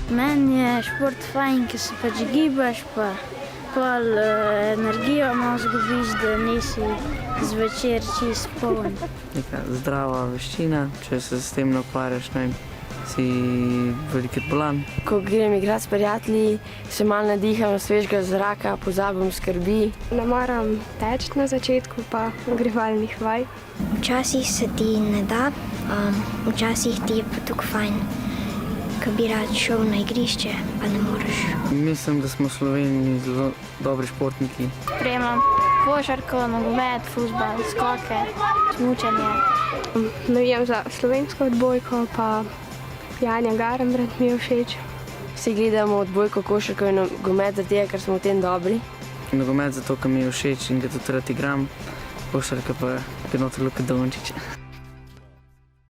Meni je šport fajn, ker se pač gibaš, pa pol energijo malo zgubiš, da nisi zvečer čist poln. Neka zdrava veščina, če se s tem ne ukvarjaš, ne vem, si veliko bolan. Ko grem igrati s prijatelji, se malo nadiham svežega zraka, pozabim skrbi. Ne maram teči na začetku, pa ogrevalnih vaj. Včasih se ti ne da, včasih ti je pa tukaj fajn, ko bi rad šel na igrišče, pa ne moreš. Mislim, da smo v Sloveniji zelo dobri športniki. Spremljam košarko, nogomet, fuzbal, skoke, smučanje. Navijam za slovensko odbojko, pa Janja Garnbret mi je všeč. Vsi gledamo odbojko, košarko in nogomet, zato ker smo v tem dobri. Nogomet zato, ker mi je všeč in ga tudi rad igram. Košarka pa je noter Luka Dončić.